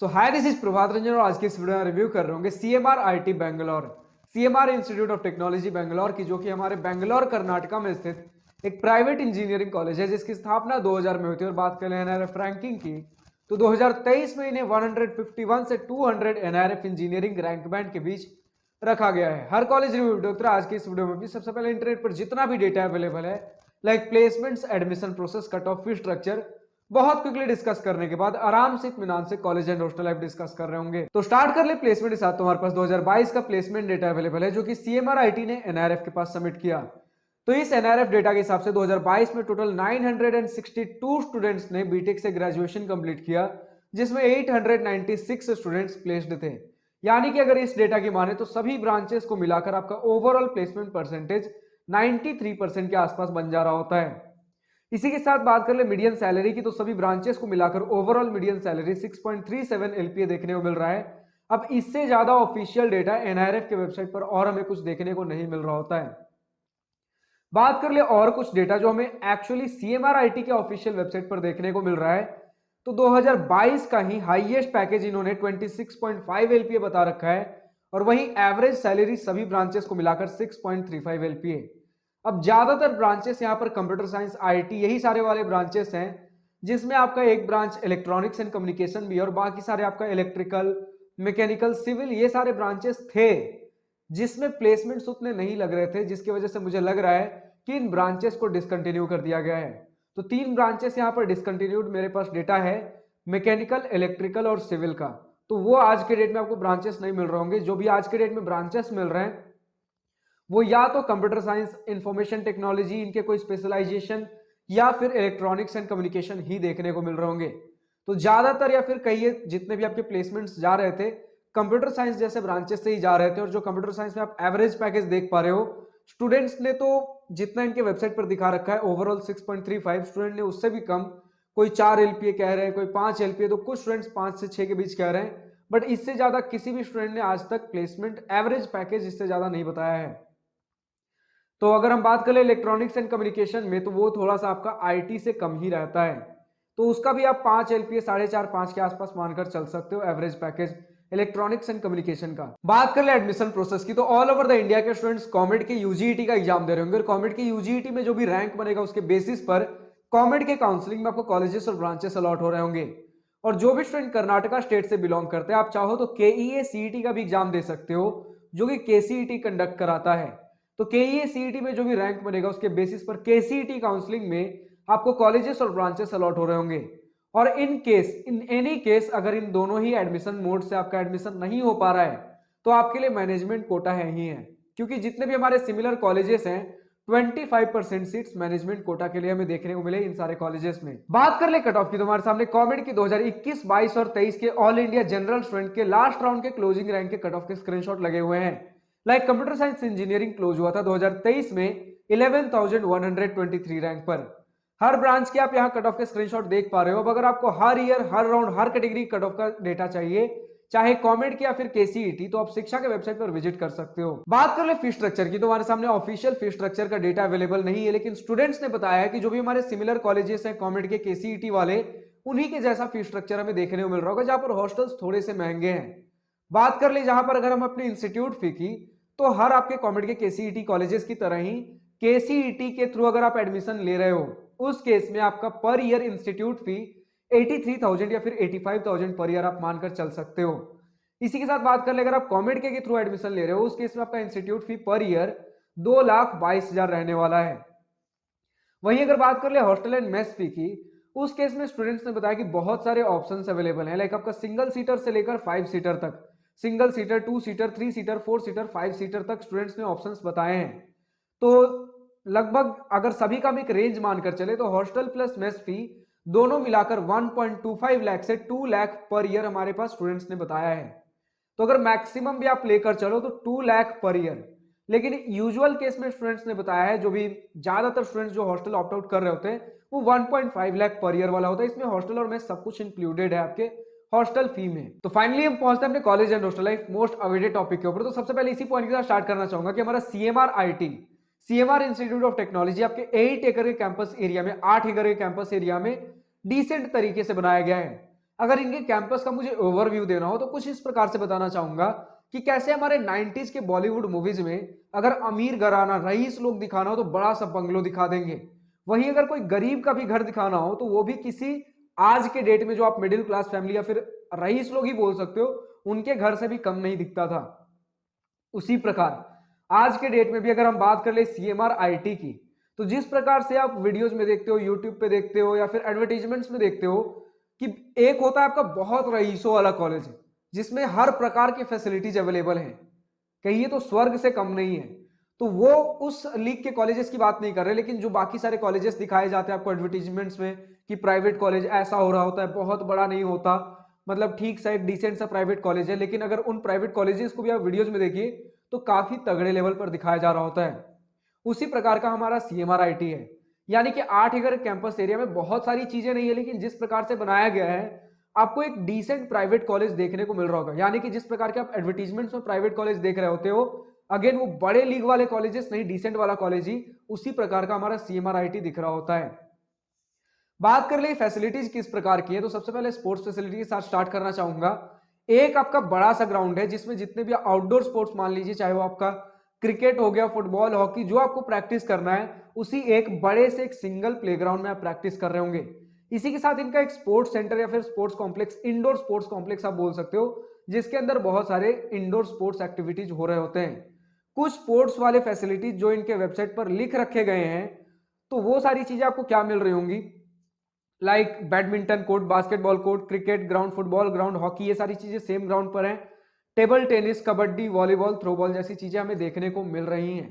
Hi this is Prabhat Ranjan और आज की इस वीडियो में रिव्यू कर रहे होंगे CMR IT Bangalore. CMR institute of technology Bangalore की, जो कि हमारे बेंगलोर कर्नाटका में स्थित एक प्राइवेट इंजीनियरिंग कॉलेज है, जिसकी स्थापना 2000 में हुई थी। और बात करें एनआरएफ रैंकिंग की तो 2023 में इन्हें 151 से 200 एनआरएफ इंजीनियरिंग रैंक बैंड के बीच रखा गया है। हर कॉलेज रिव्यू वीडियो आज की इस वीडियो में भी सबसे पहले इंटरनेट पर जितना भी डेटा अवेलेबल है, like placements, admission process, cut off fee structure, बहुत क्विकली डिस्कस करने के बाद आराम से इत्मीनान से college and hostel life discuss कर रहे होंगे। तो स्टार्ट कर ले प्लेसमेंट के साथ। तुम्हारे पास 2022 का प्लेसमेंट डेटा अवेलेबल है, जो कि सीएमआर आईटी ने एनआरएफ के पास सबमिट किया। तो इस एनआरएफ डेटा के हिसाब से 2022 में टोटल 962 स्टूडेंट्स ने बीटेक से ग्रेजुएशन कंप्लीट किया, जिसमें 896 स्टूडेंट्स प्लेस्ड थे। यानी कि अगर इस डेटा की माने तो सभी ब्रांचेस को मिलाकर आपका ओवरऑल प्लेसमेंट परसेंटेज 93% के आसपास बन जा रहा होता है। इसी के साथ बात कर ले मीडियन सैलरी की, तो सभी ब्रांचेस को मिलाकर ओवरऑल मीडियन सैलरी 6.37 एलपीए देखने को मिल रहा है। अब इससे ज्यादा ऑफिशियल डेटा एनआरएफ के वेबसाइट पर और हमें कुछ देखने को नहीं मिल रहा होता है। बात कर ले और कुछ डेटा जो हमें एक्चुअली सीएमआर आईटी के ऑफिशियल वेबसाइट पर देखने को मिल रहा है, तो 2022 का ही हाईएस्ट पैकेज इन्होंने 26.5 एलपीए बता रखा है, और वहीं एवरेज सैलरी सभी ब्रांचेस को मिलाकर 6.35 एलपीए। अब ज्यादातर ब्रांचेस यहाँ पर कंप्यूटर साइंस, आईटी, यही सारे वाले ब्रांचेस हैं, जिसमें आपका एक ब्रांच इलेक्ट्रॉनिक्स एंड कम्युनिकेशन भी है, और बाकी सारे आपका इलेक्ट्रिकल, मैकेनिकल, सिविल, ये सारे ब्रांचेस थे जिसमें प्लेसमेंट्स उतने नहीं लग रहे थे, जिसकी वजह से मुझे लग रहा है कि इन ब्रांचेस को डिसकंटिन्यू कर दिया गया है। तो 3 ब्रांचेस यहाँ पर डिसकंटिन्यूड मेरे पास डेटा है, मैकेनिकल, इलेक्ट्रिकल और सिविल का। तो वो आज के डेट में आपको ब्रांचेस नहीं मिल रहे होंगे। जो भी आज के डेट में ब्रांचेस मिल रहे हैं वो या तो कंप्यूटर साइंस, इंफॉर्मेशन टेक्नोलॉजी, इनके कोई स्पेशलाइजेशन, या फिर इलेक्ट्रॉनिक्स एंड कम्युनिकेशन ही देखने को मिल रहे होंगे। तो ज्यादातर या फिर कहिए जितने भी आपके प्लेसमेंट्स जा रहे थे कंप्यूटर साइंस जैसे ब्रांचेस से ही जा रहे थे। और जो कंप्यूटर साइंस में आप एवरेज पैकेज देख पा रहे हो, स्टूडेंट्स ने तो जितना इनके वेबसाइट पर दिखा रखा है ओवरऑल 6.35, स्टूडेंट ने उससे भी कम, कोई 4 एलपीए कह रहे हैं, कोई 5 एलपीए, तो कुछ स्टूडेंट्स 5 से 6 के बीच कह रहे हैं। बट इससे ज्यादा किसी भी स्टूडेंट ने आज तक प्लेसमेंट एवरेज पैकेज इससे ज्यादा नहीं बताया है। तो अगर हम बात करें इलेक्ट्रॉनिक्स एंड कम्युनिकेशन में, तो वो थोड़ा सा आपका आईटी से कम ही रहता है। तो उसका भी आप 5 एलपीए, 4.5 के आसपास मानकर चल सकते हो average package electronics and communication का। बात कर ले एडमिशन प्रोसेस की, तो ऑल ओवर द इंडिया के स्टूडेंट्स कॉमेड के यूजीईटी का एग्जाम दे रहे होंगे, और कॉमेड के यूजीईटी में जो भी रैंक बनेगा उसके बेसिस पर कॉमेड के काउंसलिंग में आपको कॉलेजेस और ब्रांचेस अलॉट हो रहे होंगे। और जो भी स्टूडेंट कर्नाटका स्टेट से बिलोंग करते हैं, आप चाहो तो केईए सीईटी का भी एग्जाम दे सकते हो, जो कि केसीईटी कंडक्ट कराता है। तो केईए सीईटी में जो भी रैंक बनेगा उसके बेसिस पर केसीईटी काउंसलिंग में आपको कॉलेजेस और ब्रांचेस अलॉट हो रहे होंगे। और इन एनी केस अगर इन दोनों ही एडमिशन मोड से आपका एडमिशन नहीं हो पा रहा है, तो आपके लिए मैनेजमेंट कोटा है ही है, क्योंकि जितने भी हमारे सिमिलर कॉलेजेस हैं 25% सीट्स मैनेजमेंट कोटा के लिए हमें देखने को मिले इन सारे कॉलेजेस में। बात कर ले कट ऑफ की, तो हमारे सामने कॉमेड की 2021, 22 और 23 के ऑल इंडिया जनरल स्टूडेंट के लास्ट राउंड के क्लोजिंग रैंक के कट ऑफ के स्क्रीनशॉट लगे हुए हैं। Like computer science engineering close हुआ था 2023 में 11,123 रैंक पर। हर ब्रांच के आप यहाँ कट ऑफ के स्क्रीनशॉट देख पा रहे हो। अब अगर आपको हर ईयर, हर राउंड, हर कैटेगरी कट ऑफ का डेटा चाहिए, चाहे कॉमेड की या फिर केसीईटी, तो आप शिक्षा के वेबसाइट पर विजिट कर सकते हो। बात कर ले फी स्ट्रक्चर की, तो हमारे सामने ऑफिशियल फी स्ट्रक्चर का डेटा अवेलेबल नहीं है, लेकिन स्टूडेंट्स ने बताया है कि जो भी हमारे सिमिलर कॉलेजेस हैं कॉमेड के, केसीईटी वाले, उन्हीं के जैसा फी स्ट्रक्चर हमें देखने को मिल रहा होगा, जहां पर हॉस्टल्स थोड़े से महंगे हैं। बात कर ले जहां पर अगर हम अपने इंस्टीट्यूट फी की, तो हर आपके कॉमेड के केसीईटी कॉलेजेस की तरह ही केसीईटी के थ्रू अगर आप एडमिशन ले रहे हो, उस केस में आपका पर ईयर इंस्टीट्यूट फी 83,000 या फिर 85,000 पर ईयर आप मानकर चल सकते हो। इसी के साथ बात कर ले अगर आप कॉमेड के थ्रू एडमिशन ले रहे हो, उस केस में आपका इंस्टीट्यूट फी पर ईयर 2,22,000 रहने वाला है। वहीं अगर बात कर ले हॉस्टल एंड मेस फी की, उस केस में स्टूडेंट्स ने बताया कि बहुत सारे ऑप्शंस अवेलेबल हैं, लाइक आपका सिंगल सीटर से लेकर 5 सीटर तक, single seater, 2 seater, 3 seater, 4 seater, 5 seater तक स्टूडेंट्स ने ऑप्शंस बताए हैं। तो लगभग अगर सभी का हम एक रेंज मानकर चले, तो हॉस्टल प्लस मेस फी दोनों मिलाकर 1.25 लाख से 2 लाख पर ईयर हमारे पास स्टूडेंट्स ने बताया है। तो अगर मैक्सिमम भी आप लेकर चलो तो 2 लाख पर ईयर। लेकिन यूजुअल केस में स्टूडेंट्स ने बताया है, जो भी ज्यादातर स्टूडेंट्स जो हॉस्टल ऑप्ट आउट कर रहे होते हैं, वो 1.5 लाख पर ईयर वाला होता है। इसमें हॉस्टल और मेस सब कुछ इंक्लूडेड है आपके हॉस्टल फी में। तो फाइनली हम पहुंचते हैं अपने college and hostel life most awaited topic के ऊपर। तो सबसे पहले इसी पॉइंट के साथ स्टार्ट करना चाहूंगा कि हमारा CMR IT, CMR institute of technology आपके 8 एकड़ के कैंपस एरिया में, 8 एकड़ के कैंपस एरिया में डिसेंट तरीके से बनाया गया है। अगर इनके कैंपस का मुझे ओवरव्यू देना हो तो कुछ इस प्रकार से बताना चाहूंगा कि कैसे हमारे 90s के बॉलीवुड मूवीज में अगर अमीर घराना रईस लोग दिखाना हो तो बड़ा सा बंगलो दिखा देंगे, वहीं अगर कोई गरीब का भी घर दिखाना हो तो वो भी किसी आज के डेट में जो आप मिडिल क्लास फैमिली या फिर रईस लोग ही बोल सकते हो उनके घर से भी कम नहीं दिखता था। उसी प्रकार आज के डेट में भी अगर हम बात कर ले सीएमआर आईटी की, तो जिस प्रकार से आप वीडियोज में देखते हो, यूट्यूब पे देखते हो या फिर एडवर्टीजमेंट्स में देखते हो कि एक होता है आपका बहुत रईसों वाला कॉलेज जिसमें हर प्रकार की फैसिलिटीज अवेलेबल हैं, कहिए तो स्वर्ग से कम नहीं है, तो वो उस लीग के कॉलेजेस की बात नहीं कर रहे, लेकिन जो बाकी सारे कॉलेजेस दिखाए जाते हैं आपको एडवर्टीजमेंट्स में कि प्राइवेट कॉलेज ऐसा हो रहा होता है, बहुत बड़ा नहीं होता, मतलब ठीक सा एक डिसेंट सा प्राइवेट कॉलेज है, लेकिन अगर उन प्राइवेट कॉलेजेस को भी आप वीडियोज में देखिए तो काफी तगड़े लेवल पर दिखाया जा रहा होता है। उसी प्रकार का हमारा सीएमआर आईटी है, यानी कि 8 एकड़ कैंपस एरिया में बहुत सारी चीजें नहीं है, लेकिन जिस प्रकार से बनाया गया है आपको एक डिसेंट प्राइवेट कॉलेज देखने को मिल रहा होगा। यानी कि जिस प्रकार के आप एडवर्टीजमेंट्स में प्राइवेट कॉलेज देख रहे होते हो, अगेन वो बड़े लीग वाले कॉलेजेस नहीं, डिसेंट वाला कॉलेज ही उसी प्रकार का हमारा सीएमआर आईटी दिख रहा होता है। बात कर ले फैसिलिटीज किस प्रकार की है, तो सबसे पहले स्पोर्ट्स फैसिलिटी के साथ स्टार्ट करना चाहूंगा। एक आपका बड़ा सा ग्राउंड है जिसमें जितने भी आउटडोर स्पोर्ट्स मान लीजिए, चाहे वो आपका क्रिकेट हो गया, फुटबॉल, हॉकी, जो आपको प्रैक्टिस करना है उसी एक बड़े से एक सिंगल प्लेग्राउंड में आप प्रैक्टिस कर रहे होंगे। इसी के साथ इनका एक स्पोर्ट्स सेंटर या फिर sports complex, indoor sports complex आप बोल सकते हो, जिसके अंदर बहुत सारे इंडोर स्पोर्ट्स एक्टिविटीज हो रहे होते हैं। कुछ स्पोर्ट्स वाले फैसिलिटीज जो इनके वेबसाइट पर लिख रखे गए हैं, तो वो सारी चीजें आपको क्या मिल रही होंगी, like badminton court, basketball court, cricket ground, football ground, hockey, ये सारी चीजें सेम ग्राउंड पर हैं। Table tennis, kabaddi, volleyball, throwball जैसी चीजें हमें देखने को मिल रही हैं।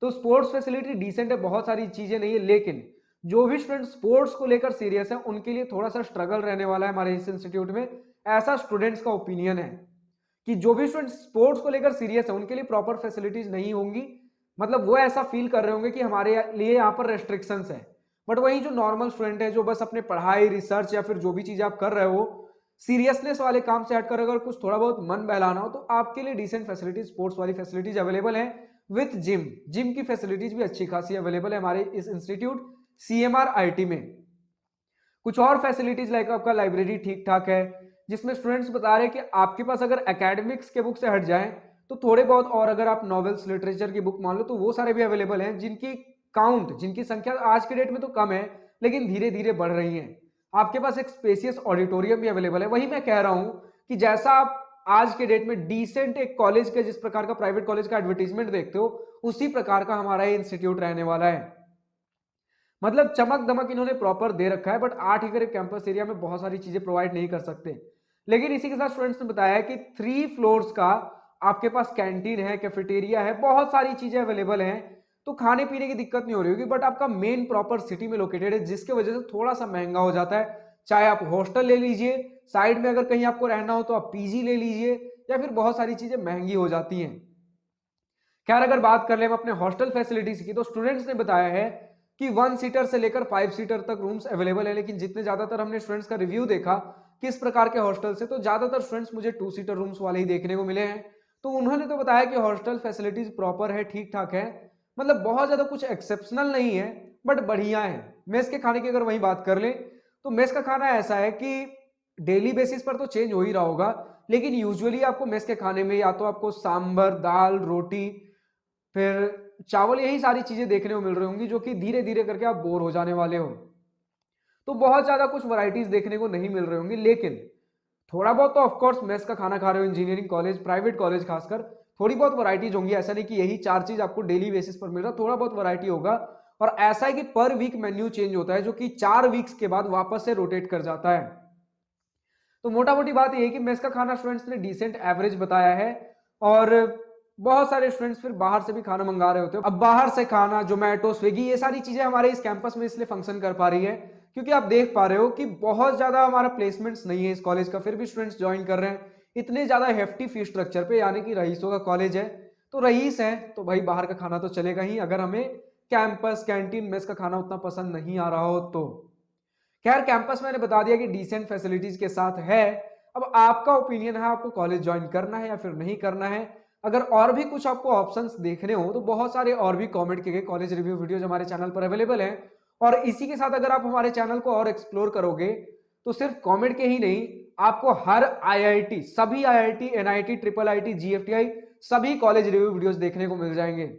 तो स्पोर्ट्स फैसिलिटी डिसेंट है, बहुत सारी चीजें नहीं है, लेकिन जो भी स्टूडेंट स्पोर्ट्स को लेकर सीरियस है उनके लिए थोड़ा सा स्ट्रगल रहने वाला है हमारे इस इंस्टीट्यूट में, ऐसा स्टूडेंट्स का ओपिनियन है कि जो भी स्टूडेंट स्पोर्ट्स को लेकर सीरियस है उनके लिए प्रॉपर फैसिलिटीज नहीं होंगी, मतलब वो ऐसा फील कर रहे होंगे कि हमारे लिए यहाँ पर रेस्ट्रिक्शंस है। बट वही जो नॉर्मल स्टूडेंट है जो बस अपने पढ़ाई, रिसर्च या फिर जो भी चीज आप कर रहे हो सीरियसनेस वाले काम से हटकर अगर कुछ थोड़ा बहुत मन बहलाना हो, तो आपके लिए डिसेंट फैसिलिटीज, स्पोर्ट्स वाली फैसिलिटीज अवेलेबल है विथ जिम। जिम की फैसिलिटीज भी अच्छी खासी अवेलेबल है हमारे इस इंस्टीट्यूट सीएमआर आईटी में। कुछ और फैसिलिटीज लाइक आपका लाइब्रेरी ठीक ठाक है, जिसमें स्टूडेंट्स बता रहे हैं कि आपके पास अगर एकेडमिक्स के बुक से हट जाए तो थोड़े बहुत और अगर आप नॉवेल्स, लिटरेचर की बुक मान लो तो वो सारे भी अवेलेबल हैं, जिनकी काउंट, जिनकी संख्या आज के डेट में तो कम है लेकिन धीरे धीरे बढ़ रही है। आपके पास एक स्पेसियस ऑडिटोरियम भी अवेलेबल है। वही मैं कह रहा हूं कि जैसा आप आज के डेट में डिसेंट एक कॉलेज के, जिस प्रकार का प्राइवेट कॉलेज का एडवर्टीजमेंट देखते हो, उसी प्रकार का हमारा ये इंस्टीट्यूट रहने वाला है। मतलब चमक दमक इन्होंने प्रॉपर दे रखा है, बट 8 एकड़ कैंपस एरिया में बहुत सारी चीजें प्रोवाइड नहीं कर सकते। लेकिन इसी के साथ स्टूडेंट्स ने बताया कि 3 फ्लोर्स का आपके पास कैंटीन है, कैफेटेरिया है, बहुत सारी चीजें अवेलेबल हैं, तो खाने पीने की दिक्कत नहीं हो रही होगी। बट आपका मेन प्रॉपर सिटी में लोकेटेड है, जिसके वजह से थोड़ा सा महंगा हो जाता है। चाहे आप हॉस्टल ले लीजिए, साइड में अगर कहीं आपको रहना हो तो आप पीजी ले लीजिए, या फिर बहुत सारी चीजें महंगी हो जाती हैं। खैर अगर बात कर ले हम अपने हॉस्टल फैसिलिटीज की, तो स्टूडेंट्स ने बताया है कि 1 सीटर से लेकर 5 सीटर तक रूम्स अवेलेबल है। लेकिन जितने ज्यादातर हमने स्टूडेंट्स का रिव्यू देखा किस प्रकार के हॉस्टल से, तो ज्यादातर स्टूडेंट्स मुझे 2 सीटर रूम्स वाले ही देखने को मिले हैं। तो उन्होंने तो बताया कि हॉस्टल फैसिलिटीज प्रॉपर है, ठीक ठाक है, मतलब बहुत ज्यादा कुछ एक्सेप्शनल नहीं है, बट बढ़िया है। मेस के खाने की अगर वही बात कर ले तो मेस का खाना ऐसा है कि डेली बेसिस पर तो चेंज हो ही रहा होगा, लेकिन यूजुअली आपको मेस के खाने में या तो आपको सांभर, दाल, रोटी, फिर चावल, यही सारी चीजें देखने को मिल रही होंगी, जो कि धीरे धीरे करके आप बोर हो जाने वाले हो। तो बहुत ज्यादा कुछ वैरायटीज देखने को नहीं मिल रही होंगी, लेकिन थोड़ा बहुत तो ऑफकोर्स मेस का खाना खा रहे हो, इंजीनियरिंग कॉलेज, प्राइवेट कॉलेज खासकर, थोड़ी बहुत वैरायटीज होंगी। ऐसा नहीं कि यही 4 चीज आपको डेली बेसिस पर मिल रहा, थोड़ा बहुत वैरायटी होगा। और ऐसा है कि पर वीक मेन्यू चेंज होता है, जो कि 4 वीक्स के बाद वापस से रोटेट कर जाता है। तो मोटा मोटी बात यह है कि मेस का खाना स्टूडेंट्स ने डिसेंट एवरेज बताया है, और बहुत सारे स्टूडेंट्स फिर बाहर से भी खाना मंगा रहे होते हैं। अब बाहर से खाना, जोमेटो, स्विगी, ये सारी चीजें हमारे इस कैंपस में इसलिए फंक्शन कर पा रही है क्योंकि आप देख पा रहे हो कि बहुत ज्यादा हमारा प्लेसमेंट्स नहीं है इस कॉलेज का, फिर भी स्टूडेंट्स ज्वाइन कर रहे हैं इतने ज्यादा हेफ्टी फी स्ट्रक्चर पे, यानी कि रईसों का कॉलेज है। तो रईस है तो भाई बाहर का खाना तो चलेगा ही, अगर हमें कैंपस कैंटीन मेस का खाना उतना पसंद नहीं आ रहा हो तो। खैर कैंपस मैंने बता दिया कि डिसेंट फैसिलिटीज के साथ है। अब आपका ओपिनियन है, आपको कॉलेज ज्वाइन करना है या फिर नहीं करना है। अगर और भी कुछ आपको ऑप्शंस देखने हो तो बहुत सारे और भी कमेंट किए गए कॉलेज रिव्यू वीडियोज हमारे चैनल पर अवेलेबल हैं। और इसी के साथ अगर आप हमारे चैनल को और एक्सप्लोर करोगे तो सिर्फ कमेंट के ही नहीं, आपको हर आईआईटी, सभी IIT, NIT, triple IT, GFTI, सभी कॉलेज रिव्यू वीडियोस देखने को मिल जाएंगे।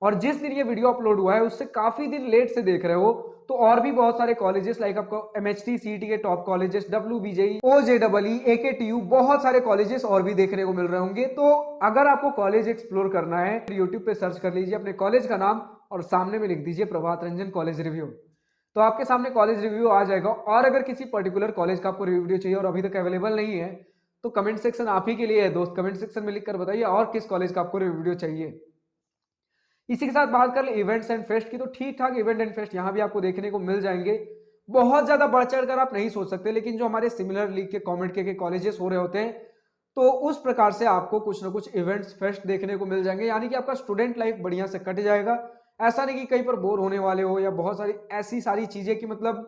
और जिस दिन ये वीडियो अपलोड हुआ है उससे काफी दिन लेट से देख रहे हो, तो और भी बहुत सारे कॉलेजेस लाइक आपको एमएचटी, सीईटी के टॉप कॉलेजेस, डब्ल्यूबीजेई, ओजेडबलई, एकेटीयू, बहुत सारे कॉलेजेस और भी देखने को मिल रहे होंगे। तो अगर आपको कॉलेज एक्सप्लोर करना है तो यूट्यूब पे सर्च कर लीजिए अपने कॉलेज का नाम और सामने में लिख दीजिए प्रभात रंजन कॉलेज रिव्यू, तो आपके सामने कॉलेज रिव्यू आ जाएगा। और अगर किसी पर्टिकुलर कॉलेज का आपको रिव्यू वीडियो चाहिए और अभी तक अवेलेबल नहीं है, तो कमेंट सेक्शन आप ही के लिए है दोस्त, कमेंट सेक्शन में लिखकर बताइए और किस कॉलेज का आपको रिव्यू वीडियो चाहिए। इसी के साथ बात कर ले इवेंट्स एंड फेस्ट की, तो ठीक ठाक इवेंट एंड फेस्ट यहाँ भी आपको देखने को मिल जाएंगे। बहुत ज्यादा बढ़ चढ़ कर आप नहीं सोच सकते, लेकिन जो हमारे सिमिलर लीग के कॉमेंट के कॉलेजेस हो रहे होते हैं, तो उस प्रकार से आपको कुछ ना कुछ इवेंट्स फेस्ट देखने को मिल जाएंगे, यानी कि आपका स्टूडेंट लाइफ बढ़िया से कट जाएगा। ऐसा नहीं कि कहीं पर बोर होने वाले हो या बहुत सारी ऐसी सारी चीजें कि मतलब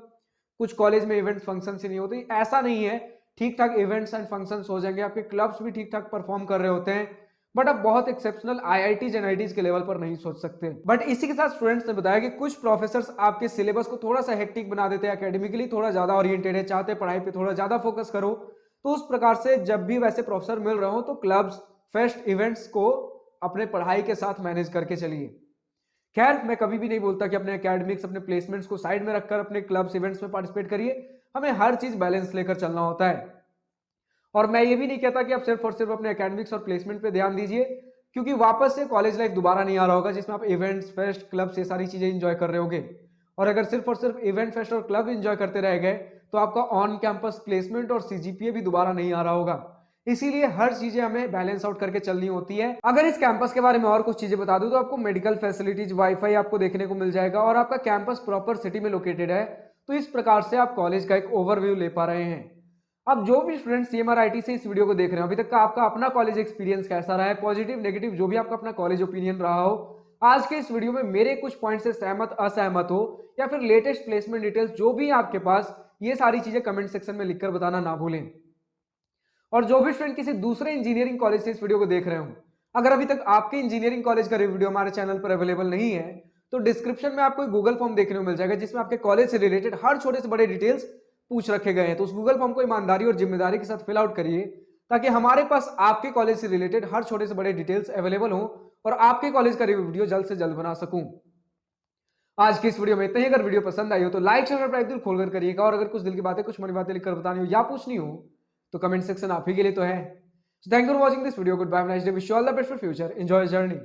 कुछ कॉलेज में इवेंट्स फंक्शन ही नहीं होते, ऐसा नहीं है। ठीक ठाक इवेंट्स एंड फंक्शंस हो जाएंगे, आपके क्लब्स भी ठीक ठाक परफॉर्म कर रहे होते हैं, बट अब बहुत एक्सेप्शनल आईआईटीज एनआईटीज के लेवल पर नहीं सोच सकते। बट इसी के साथ स्टूडेंट्स ने बताया कि कुछ प्रोफेसर्स आपके सिलेबस को थोड़ा सा हेक्टिक बना देते हैं, एकेडमिकली थोड़ा ज्यादा ओरिएंटेड है, चाहते पढ़ाई पे थोड़ा ज्यादा फोकस करो। तो उस प्रकार से जब भी वैसे प्रोफेसर मिल रहे हो तो क्लब्स, फेस्ट, इवेंट्स को अपने पढ़ाई के साथ मैनेज करके चलिए। खैर, मैं कभी भी नहीं बोलता कि अपने एकेडमिक्स, अपने प्लेसमेंट्स को साइड में रखकर अपने क्लब्स, इवेंट्स में पार्टिसिपेट करिए। हमें हर चीज बैलेंस लेकर चलना होता है। और मैं ये भी नहीं कहता कि आप सिर्फ और सिर्फ अपने एकेडमिक्स और प्लेसमेंट पे ध्यान दीजिए, क्योंकि वापस से कॉलेज लाइफ दोबारा नहीं आ रहा होगा जिसमें आप इवेंट्स, फेस्ट, क्लब्स, ये सारी चीजें एंजॉय कर रहे होगे। और अगर सिर्फ और सिर्फ इवेंट, फेस्ट और क्लब एंजॉय करते रह गए तो आपका ऑन कैंपस प्लेसमेंट और सीजीपीए भी दोबारा नहीं आ रहा होगा। इसीलिए हर चीजें हमें बैलेंस आउट करके चलनी होती है। अगर इस कैंपस के बारे में और कुछ चीजें बता दूं तो आपको मेडिकल फैसिलिटीज, वाईफाई आपको देखने को मिल जाएगा और आपका कैंपस प्रॉपर सिटी में लोकेटेड है। तो इस प्रकार से आप कॉलेज का एक ओवरव्यू ले पा रहे हैं। अब जो भी स्टूडेंट सीएमआर आईटी से इस वीडियो को देख रहे हैं, अभी तक का आपका अपना कॉलेज एक्सपीरियंस कैसा रहा है, पॉजिटिव, नेगेटिव, जो भी आपका अपना कॉलेज ओपिनियन रहा हो, आज के इस वीडियो में मेरे कुछ पॉइंट से सहमत, असहमत हो या फिर लेटेस्ट प्लेसमेंट डिटेल्स जो भी आपके पास, ये सारी चीजें कमेंट सेक्शन में लिखकर बताना ना भूलें। और जो भी स्टूडेंट किसी दूसरे इंजीनियरिंग कॉलेज से इस वीडियो को देख रहे हो, अगर अभी तक आपके इंजीनियरिंग कॉलेज का वीडियो हमारे चैनल पर अवेलेबल नहीं है, तो डिस्क्रिप्शन में आपको एक गूगल फॉर्म देखने को मिल जाएगा जिसमें आपके कॉलेज से रिलेटेड हर छोटे से बड़े डिटेल्स पूछ रखे गए हैं। तो उस गूगल फॉर्म को ईमानदारी और जिम्मेदारी के साथ फिल आउट करिए, ताकि हमारे पास आपके कॉलेज से रिलेटेड हर छोटे से बड़े डिटेल्स अवेलेबल हो और आपके कॉलेज का रिव्यू वीडियो जल्द से जल्द बना सकूं। आज की इस वीडियो में इतना ही। अगर वीडियो पसंद आई हो तो लाइक, शेयर और सब्सक्राइब दिल खोलकर करिएगा। और अगर कुछ दिल की बातें, कुछ मनी बातें लिखकर बतानी हो या पूछनी हो तो कमेंट सेक्शन आप ही के लिए तो है। Thank you for watching this video. Goodbye, nice day, wish you all the best for future, enjoy journey.